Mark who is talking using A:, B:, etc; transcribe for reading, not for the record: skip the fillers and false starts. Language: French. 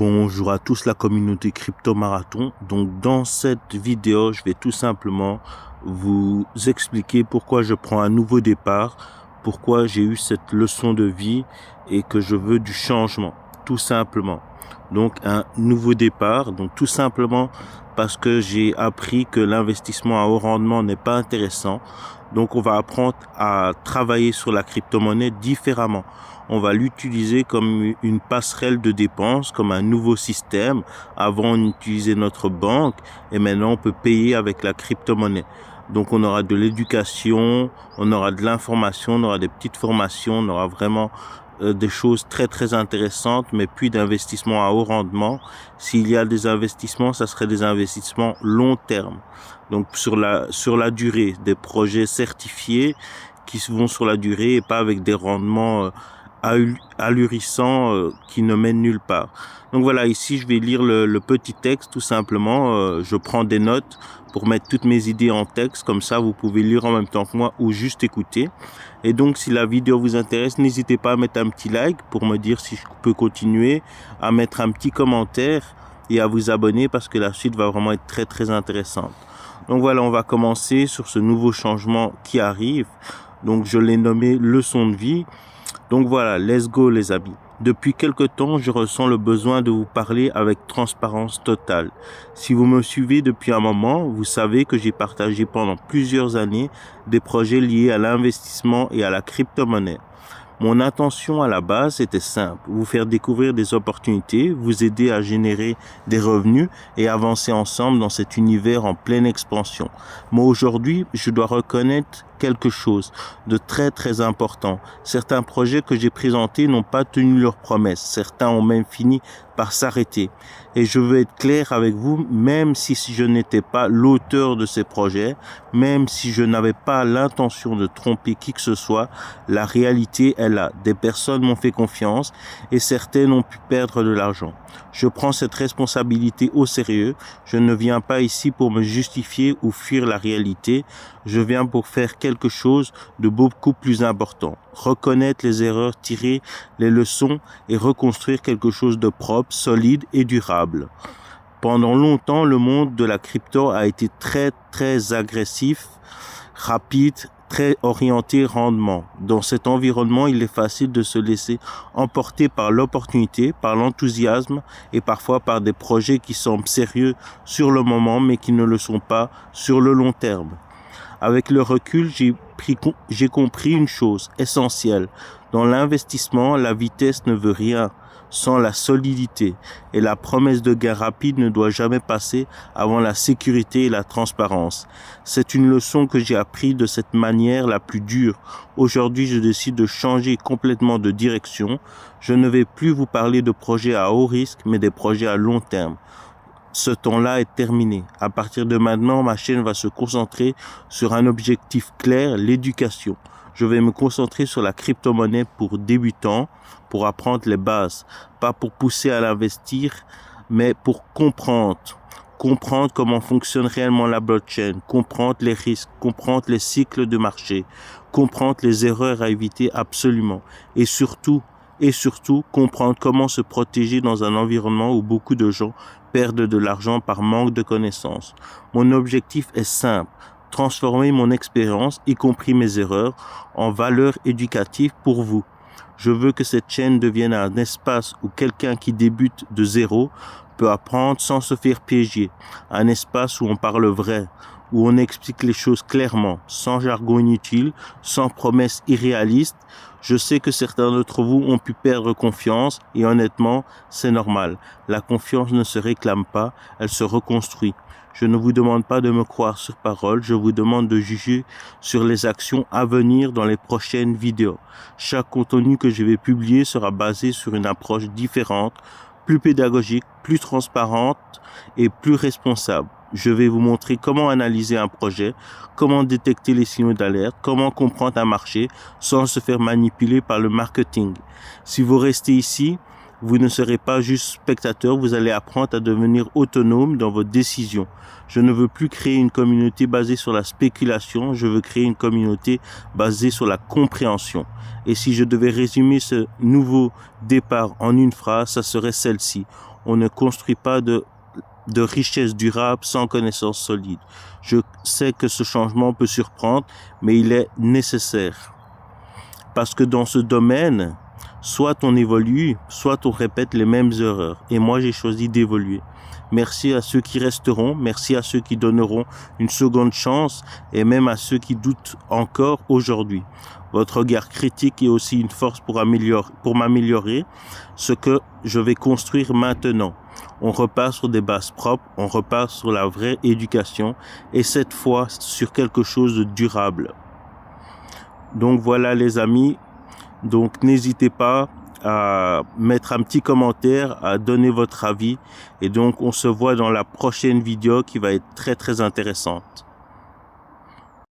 A: Bonjour à tous la communauté Crypto Marathon. Donc dans cette vidéo, je vais tout simplement vous expliquer pourquoi je prends un nouveau départ, pourquoi j'ai eu cette leçon de vie et que je veux du changement, tout simplement. Donc un nouveau départ, donc tout simplement parce que j'ai appris que l'investissement à haut rendement n'est pas intéressant. Donc on va apprendre à travailler sur la crypto-monnaie différemment. On va l'utiliser comme une passerelle de dépenses, comme un nouveau système. Avant, on utilisait notre banque et maintenant, on peut payer avec la crypto-monnaie. Donc, on aura de l'éducation, on aura de l'information, on aura des petites formations, on aura vraiment des choses très, très intéressantes, mais puis d'investissements à haut rendement. S'il y a des investissements, ça serait des investissements long terme. Donc, sur la durée, des projets certifiés qui vont sur la durée et pas avec des rendements ahurissant qui ne mène nulle part. Donc voilà, ici je vais lire le petit texte tout simplement. Je prends des notes pour mettre toutes mes idées en texte, comme ça vous pouvez lire en même temps que moi ou juste écouter. Et donc si la vidéo vous intéresse, n'hésitez pas à mettre un petit like pour me dire si je peux continuer, à mettre un petit commentaire et à vous abonner parce que la suite va vraiment être très très intéressante. Donc voilà, on va commencer sur ce nouveau changement qui arrive. Donc je l'ai nommé leçon de vie. Donc voilà, let's go les amis. Depuis quelque temps, je ressens le besoin de vous parler avec transparence totale. Si vous me suivez depuis un moment, vous savez que j'ai partagé pendant plusieurs années des projets liés à l'investissement et à la crypto-monnaie. Mon intention à la base était simple, vous faire découvrir des opportunités, vous aider à générer des revenus et avancer ensemble dans cet univers en pleine expansion. Mais aujourd'hui, je dois reconnaître quelque chose de très très important. Certains projets que j'ai présentés n'ont pas tenu leurs promesses. Certains ont même fini par s'arrêter. Et je veux être clair avec vous, même si je n'étais pas l'auteur de ces projets, même si je n'avais pas l'intention de tromper qui que ce soit, la réalité est là. Des personnes m'ont fait confiance et certaines ont pu perdre de l'argent. Je prends cette responsabilité au sérieux. Je ne viens pas ici pour me justifier ou fuir la réalité. Je viens pour faire quelque chose de beaucoup plus important. Reconnaître les erreurs, tirer les leçons et reconstruire quelque chose de propre, solide et durable. Pendant longtemps, le monde de la crypto a été très, très agressif, rapide, très orienté rendement. Dans cet environnement, il est facile de se laisser emporter par l'opportunité, par l'enthousiasme et parfois par des projets qui semblent sérieux sur le moment mais qui ne le sont pas sur le long terme. Avec le recul, j'ai compris une chose essentielle. Dans l'investissement, la vitesse ne veut rien sans la solidité et la promesse de gain rapide ne doit jamais passer avant la sécurité et la transparence. C'est une leçon que j'ai appris de cette manière la plus dure. Aujourd'hui, je décide de changer complètement de direction. Je ne vais plus vous parler de projets à haut risque, mais des projets à long terme. Ce temps-là est terminé. À partir de maintenant, ma chaîne va se concentrer sur un objectif clair, l'éducation. Je vais me concentrer sur la crypto-monnaie pour débutants, pour apprendre les bases, pas pour pousser à l'investir, mais pour comprendre comment fonctionne réellement la blockchain, comprendre les risques, comprendre les cycles de marché, comprendre les erreurs à éviter absolument et surtout comprendre comment se protéger dans un environnement où beaucoup de gens perdent de l'argent par manque de connaissances. Mon objectif est simple, transformer mon expérience, y compris mes erreurs, en valeur éducative pour vous. Je veux que cette chaîne devienne un espace où quelqu'un qui débute de zéro peut apprendre sans se faire piéger. Un espace où on parle vrai, où on explique les choses clairement, sans jargon inutile, sans promesses irréalistes. Je sais que certains d'entre vous ont pu perdre confiance et honnêtement, c'est normal. La confiance ne se réclame pas, elle se reconstruit. Je ne vous demande pas de me croire sur parole, je vous demande de juger sur les actions à venir dans les prochaines vidéos. Chaque contenu que je vais publier sera basé sur une approche différente, plus pédagogique, plus transparente et plus responsable. Je vais vous montrer comment analyser un projet, comment détecter les signaux d'alerte, comment comprendre un marché sans se faire manipuler par le marketing. Si vous restez ici, vous ne serez pas juste spectateur, vous allez apprendre à devenir autonome dans vos décisions. Je ne veux plus créer une communauté basée sur la spéculation, je veux créer une communauté basée sur la compréhension. Et si je devais résumer ce nouveau départ en une phrase, ça serait celle-ci. on ne construit pas de richesse durable sans connaissance solide. Je sais que ce changement peut surprendre, mais il est nécessaire. Parce que dans ce domaine, soit on évolue, soit on répète les mêmes erreurs. Et moi, j'ai choisi d'évoluer. Merci à ceux qui resteront, merci à ceux qui donneront une seconde chance et même à ceux qui doutent encore aujourd'hui. Votre regard critique est aussi une force pour m'améliorer ce que je vais construire maintenant. On repart sur des bases propres, on repart sur la vraie éducation et cette fois sur quelque chose de durable. Donc voilà les amis, donc n'hésitez pas à mettre un petit commentaire, à donner votre avis et donc on se voit dans la prochaine vidéo qui va être très intéressante.